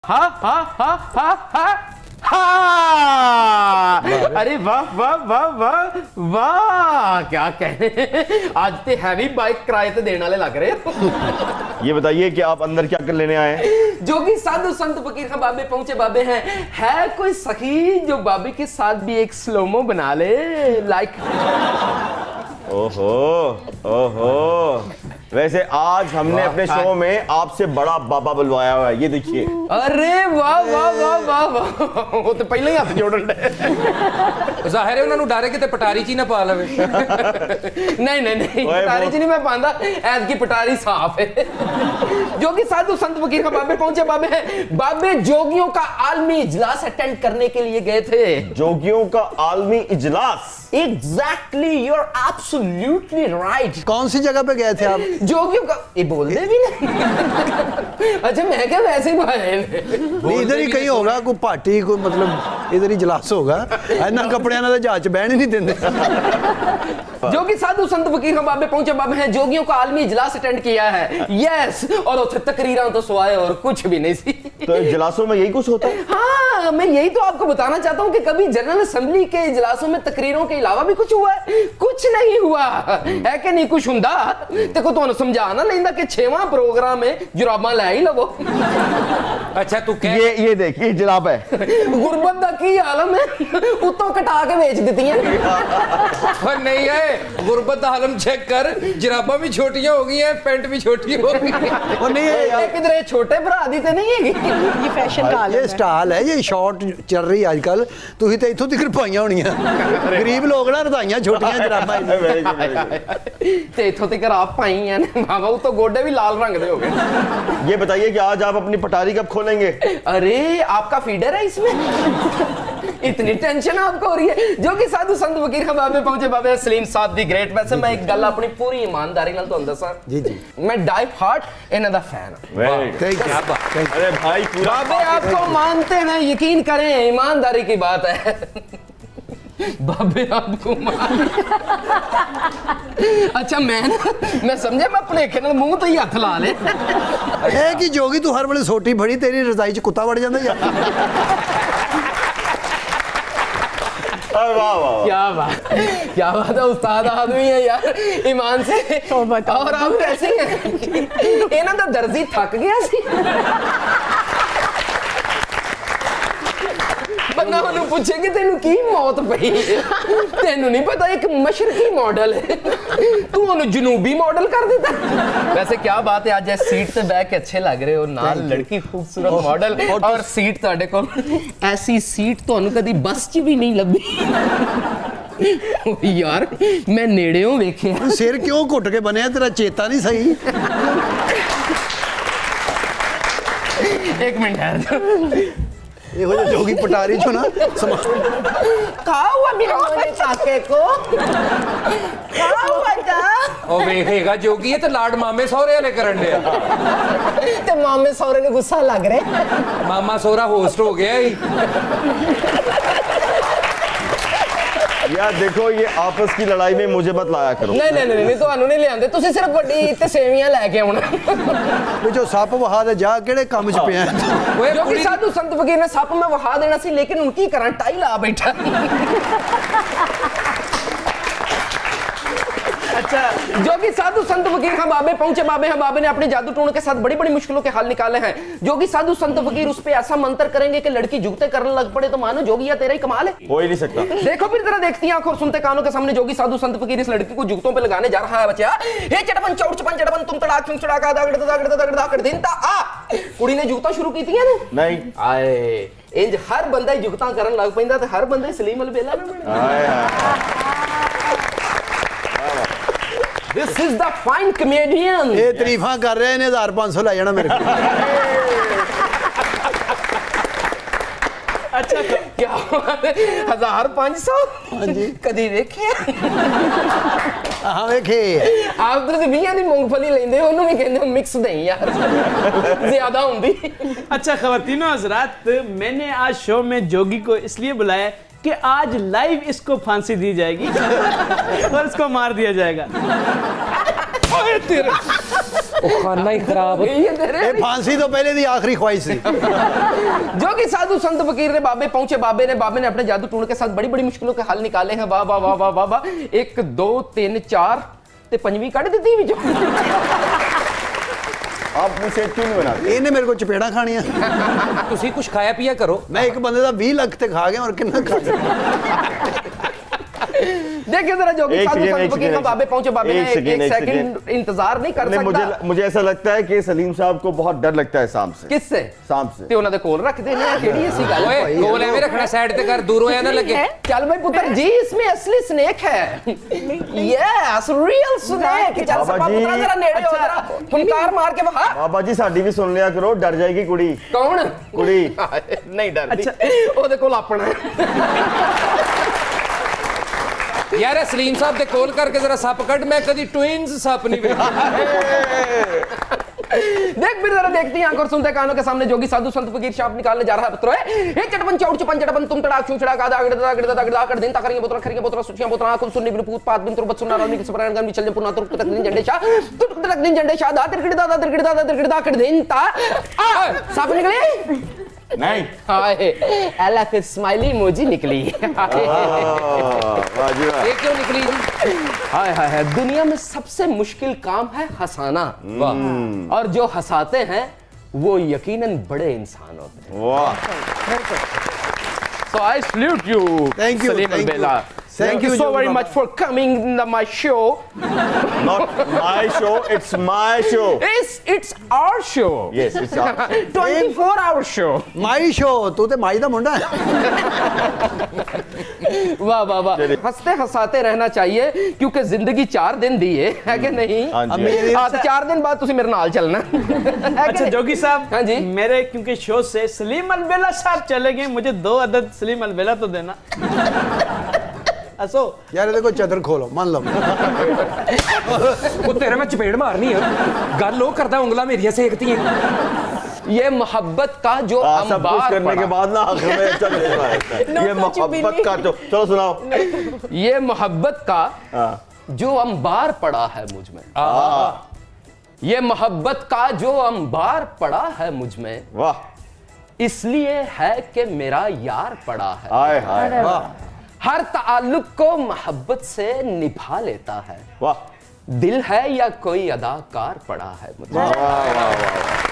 हा हा हा हा हा हा। अरे वाह वाह वाह वाह वाह, क्या कहने, आज ते हैवी बाइक किराए ते देने वाले लग रहे हो। ये बताइए कि आप अंदर क्या कर लेने आए हैं? जो कि साधु संत फकीर खां बाबे पहुंचे बाबे हैं, है कोई सखी जो बाबे के साथ भी एक स्लोमो बना ले, लाइक। ओहो ओहो, वैसे आज हमने अपने शो में आपसे बड़ा बाबा बुलवाया हुआ है, ये देखिए। अरे वाह वाह वाह वाह वाह, वो तो पहले ही हाथ जोड़न दे। ਜ਼ਾਹਿਰ ਹੈ ਉਹਨਾਂ ਨੂੰ ਡਾਰੇ ਕਿਤੇ ਪਟਾਰੀ ਚ ਹੀ ਨਾ ਪਾ ਲਵੇ। नहीं नहीं नहीं, पटारी च नहीं मैं पांदा, ऐद की पटारी साफ है। जो कि साधु संत फकीर खां बाबे पहुंचे बाबे हैं, बाबे जोगियों का आलमी इजलास अटेंड करने के लिए गए थे। जोगियों का आलमी इजलास? Exactly, you're absolutely right. कौन सी जगह पे गए थे आप? जोगियों का, ये बोल दे भी नहीं। अच्छा मैं क्या वैसे ही नहीं, इधर ही कहीं होगा कोई पार्टी, कोई मतलब इधर ही इजलास होगा। इन्ना कपड़ियां नाल जहाज च बहन ही नहीं देंदे। जो कि साधु संत फकीर खां बाबे पहुंचे बाबे हैं, जोगियों का आलमी इजलास अटेंड किया है। यस, और उसे तकरीरां तो सुवाए और कुछ भी नहीं सी। तो इजलासों में यही कुछ होता है? हाँ, मैं यही तो आपको बताना चाहता हूँ कि कभी जनरल असेंबली के इजलासों में तकरीरों के अलावा भी कुछ हुआ है? कुछ नहीं हुआ है कि नहीं। कुछ हुंदा ते को तुहानू समझा ना लेंदा कि 6वां प्रोग्राम है, जुराबां ले ही लवो। अच्छा तू कह, ये देखिए जनाब है। गुरबत दा की आलम है, उत्तों कटा के बेच दित्तियां। और नहीं है, गुरबत दा आलम चेक कर, जराबा भी छोटियां हो गई हैं, पैंट भी छोटी हो गई है। और नहीं है किधरे छोटे भरा दी ते नहीं है। ये फैशन का ये स्टाइल है, ये शॉर्ट चल रही है आजकल। तुसीं तो इत्थों तक पाइयां होणियां, गरीब लोग ना रधाइयां छोटियां जराबां। ते इत्थों तक आप पाई हैं बाबा, तो गोडे भी लाल रंग दे हो गए। ये बताइए कि आज आप अपनी पटारी कब खोलेंगे? अरे आपका फीडर है इसमें, इतनी टेंशन आपको हो रही है। जो कि साधु संत फकीर खां बाबे पहुंचे बाबे सलीम साहब दी ग्रेट। वैसे मैं एक गल अपनी पूरी ईमानदारी नाल तुहानू दसां, जी जी, मैं डाई हार्ट इन्हां दा फैन हां। Thank you. अरे भाई पूरा बाबे आपको मानते हैं, यकीन करें, ईमानदारी की बात है। बाबे आपको अच्छा मैं समझे, मैं भुलेखे नाल मुंह तो ही हथ ला ले। ਇਹ ਕੀ ਜੋਗੀ ਤੂੰ ਹਰ ਵੇਲੇ ਸੋਟੀ ਫੜੀ, ਤੇਰੀ ਰਜ਼ਾਈ ਚ ਕੁੱਤਾ ਵੜ ਜਾਂਦਾ ਯਾਰ। वाह वाह, क्या बात है, उस्ताद आदमी है यार, ईमान से। और आप कैसे हैं? इन्हां दा दर्जी थक गया सी, बंदा ਉਹਨੂੰ ਪੁੱਛੇ ਕਿ ਤੈਨੂੰ ਕੀ ਮੌਤ ਪਈ, ਤੈਨੂੰ नहीं पता एक मशरकी मॉडल है, तू ਉਹਨੂੰ ਜਨੂਬੀ मॉडल कर देता। वैसे क्या बात है, आज सीट से बैठ के अच्छे लग रहे हो, नाल लड़की खूबसूरत मॉडल, और सीट ਤੁਹਾਡੇ ਕੋਲ ऐसी सीट ਤੁਹਾਨੂੰ कदी बस 'ਚ भी नहीं ਲੱਭੀ। यार मैं नेड़ेों वेखिया। ਸਿਰ ਕਿਉਂ ਘੁੱਟ ਕੇ ਬਣਿਆ, ਤੇਰਾ ਚੇਤਾ नहीं सही। एक मिनट ठहर, ਇਹੋ ਜਿਹੇ ਜੋਗੀ ਪਟਾਰੀ ਚੋਂ ਨਾ कहा हुआ मेरे काके को, कहा हुआ था। ਉਹ ਵੇਖੇਗਾ ਜੋਗੀ ਇਹ ਤੇ ਲਾਡ ਮਾਮੇ ਸਹੁਰੇ ਵਾਲੇ ਕਰਨ ਡਿਆ। ਤੇ ਮਾਮੇ ਸਹੁਰੇ ਨੂੰ ਗੁੱਸਾ ਲੱਗ ਰਿਹਾ। ਮਾਮਾ ਸਹੁਰਾ ਹੋਸਟ ਹੋ ਗਿਆ ਹੀ। यार देखो, ये आपस की लड़ाई में मुझे मत लाया करो। नहीं ਤੁਹਾਨੂੰ ਨਹੀਂ ਲਿਆਂਦੇ, ਤੁਸੀਂ ਸਿਰਫ ਵੱਡੀ ਤੇ ਸੇਵੀਆਂ ਲੈ ਕੇ ਆਉਣਾ। ਵਿੱਚੋਂ ਸੱਪ ਵਹਾ ਦੇ ਜਾ, ਕਿਹੜੇ ਕੰਮ 'ਚ ਪਿਆ। ਓਏ ਜੋ ਕਿ ਸਾਧੂ ਸੰਤ ਫਕੀਰ ਨੇ ਸੱਪ ਮੈਂ ਵਹਾ ਦੇਣਾ ਸੀ, ਲੇਕਿਨ ਹੁਣ ਕੀ ਕਰਾਂ, ਟਾਈ ਲਾ बैठा। अच्छा, जो कि साधु संत फकीर खां बाबे पहुंचे बाबे हैं, बाबे ने अपने जादू टोने के साथ बड़ी बड़ी मुश्किलों के हल निकाले हैं। जो कि साधु संत फकीर उस पे ऐसा मंत्र करेंगे कि लड़की झुकते करने लग पड़े, तो मानो जोगिया तेरा ही कमाल है। हो ही नहीं सकता। देखो फिर जरा देखती आंखों और सुनते कानों के सामने जोगी साधु संत फकीर इस लड़की को जुगतों पे लगाने जा रहा है। बच्चा हे चटपन चौड़ चपन चटपन तुम तड़ाक तुम चड़ाका दागड़ दागड़ दागड़ दागड़ दिन ता आ कुड़ी ने जुगता शुरू की थी ने नहीं आए इंज हर बंदा ही जुगता करन लग पैंदा ते हर बंदा सलीम अल बेला में This is the fine comedian। ਇਹ ਤਾਰੀਫਾਂ ਕਰ ਰਿਹਾ, ਇਹਨੇ 1500 ਲੈ ਜਾਣਾ ਮੇਰੇ ਕੋਲ। अच्छा क्या 1500? हाँ जी, कदी देखे हाँ वेखे आप तो बीया दी मूंगफली लेंदे, ओनू भी कहंदे मिक्स दें यार, ज्यादा हुंदी। अच्छा ख़वातीनो हज़रात, मैंने आज शो में जोगी को इसलिए बुलाया कि आज लाइव इसको फांसी दी जाएगी और इसको मार दिया जाएगा। ओए तेरे खाना ही खराब ये तेरे ਇਹ ਫਾਂਸੀ ਤੋਂ ਪਹਿਲੇ ਦੀ ਆਖਰੀ ख्वाहिश ਸੀ जो कि साधु संत फकीर ने बाबे पहुंचे, बाबे ने अपने जादू टूण के साथ बड़ी बड़ी मुश्किलों के हल निकाले हैं। वाह वाह वाह वाह वाह वाह। 1 2 3 4 ਤੇ ਪੰਜਵੀਂ ਕੱਢ ਦਿੱਤੀ ਵਿੱਚੋਂ। आप मुझसे क्यों नहीं बनाते? ਇਹਨੇ ਮੇਰੇ ਕੋਲ ਚਪੇੜਾਂ ਖਾਣੀਆਂ ਤੁਸੀਂ ਕੁਝ ਖਾਇਆ ਪੀਆ ਕਰੋ। ਮੈਂ ਇੱਕ ਬੰਦੇ ਦਾ 20 ਲੱਖ ਤੇ ਖਾ ਗਿਆ ਔਰ ਕਿੰਨਾ ਖਾ ਗਿਆ देखिए जरा जो कि एक साधु सेकंड, संत एक फकीर का सेकंड, बाबे पहुंचे, बाबे ने एक एक सेकंड, सेकंड इंतजार नहीं कर नहीं, सकता। मुझे ऐसा लगता है कि सलीम साहब को बहुत डर लगता है सांप से। किससे? सांप से। ਤੇ ਉਹਨਾਂ ਦੇ ਕੋਲ ਰੱਖਦੇ ਨੇ ਕਿਹੜੀ ਐਸੀ ਗੱਲ ਹੈ? ਓਏ ਕੋਲ ਐਵੇਂ ਰੱਖਣਾ, ਸਾਈਡ ਤੇ ਕਰ, ਦੂਰੋਂ ਐ ਨਾ ਲੱਗੇ। चल भाई पुत्र जी, इसमें असली स्नेक है। Yes real snake. चल बाबा सपा जी। पुत्रा जरा नेड़े हो, जरा फुनकार मार के वहा। बाबा जी साड़ी भी सुन लिया करो, डर जाएगी कुड़ी। कौन? कुड़ी। नहीं डरती। ਉਹਦੇ ਕੋਲ ਆਪਣਾ ਯਾਰ ਇਹ ਸਲੀਮ ਸਾਹਿਬ ਦੇ ਕੋਲ ਕਰਕੇ ਜ਼ਰਾ ਸੱਪ ਕੱਢ, ਮੈਂ ਕਦੀ ਟਵਿਨਸ ਸੱਪ ਨਹੀਂ ਵੇਖੇ। देख फिर जरा देखती हैं आंखों और सुनते कानों के सामने जोगी साधु संत फकीर शाप निकालने जा रहा है। पुत्र हे चटपन चौड़ चपन चटपन तुम तड़ाक चूचड़ा का दागड़ दागड़ दागड़ दागड़ दिन तकरेंगे पुत्र खरेंगे पुत्र सुचियां पुत्र आंखों सुननी बिन पूत पात बिन तुरबत सुनना रानी के सपरान गन चलने पुना तुरक तक दिन झंडे शाह तुरक तक दिन झंडे शाह दा तिरकड़ दा कर दिन ता सांप निकले नहीं। हाय एला फिर स्माइली इमोजी निकली। वाह जी वाह। ਇਹ ਕਿਉਂ ਨਿਕਲੀ ਜੀ? हाय हाय हाय। दुनिया में सबसे मुश्किल काम है हंसाना, और जो हंसाते हैं वो यकीनन बड़े इंसान होते हैं। वाह। So I salute you, Thank you, Salim thank you. Al-Bela. Thank you so Jogi very Baba. much for coming in my show. Not my show, it's my show. It's our show. Yes, it's our 24-hour show. My show ਤੂੰ ਤੇ ਮਾਈ ਦਾ ਮੁੰਡਾ ਹੈ वाह वाह वाह। हंसते हंसाते रहना चाहिए क्योंकि जिंदगी 4 दिन दी है कि नहीं? हाँ जी। मेरे हाँ, तो 4 दिन बाद तुसी मेरे नाल चलना है कि अच्छा नहीं? जोगी साहब, हाँ जी। मेरे क्योंकि शो से सलीम अलबेला साहब चले गए, मुझे 2 अदद सलीम अलबेला तो देना। असो ਯਾਰ ਇਹਦੇ ਕੋਲ ਚਦਰ ਖੋਲੋ ਮੰਨ ਲਓ ਉਹ ਤੇਰੇ ਮੈਂ ਚਪੇੜ ਮਾਰਨੀ ਆ। ਗੱਲ ਉਹ ਕਰਦਾ, ਉਂਗਲਾਂ ਮੇਰੀਆਂ ਸੇਕਤੀਆਂ। ये मोहब्बत का जो सब कुछ अंबार करने के पड़ा, बाद ना आखिर में अच्छा लगता है। ये मोहब्बत का तो चलो सुनाओ। ये मोहब्बत का हाँ। जो अंबार पड़ा है मुझ में, ये मोहब्बत का जो अंबार पड़ा है मुझ में, वाह। इसलिए है कि मेरा यार पड़ा है। हाय हाय। हर ताल्लुक को मोहब्बत से निभा लेता है। वाह दिल है या कोई अदाकार पड़ा है मुझे। वाह वाह वाह।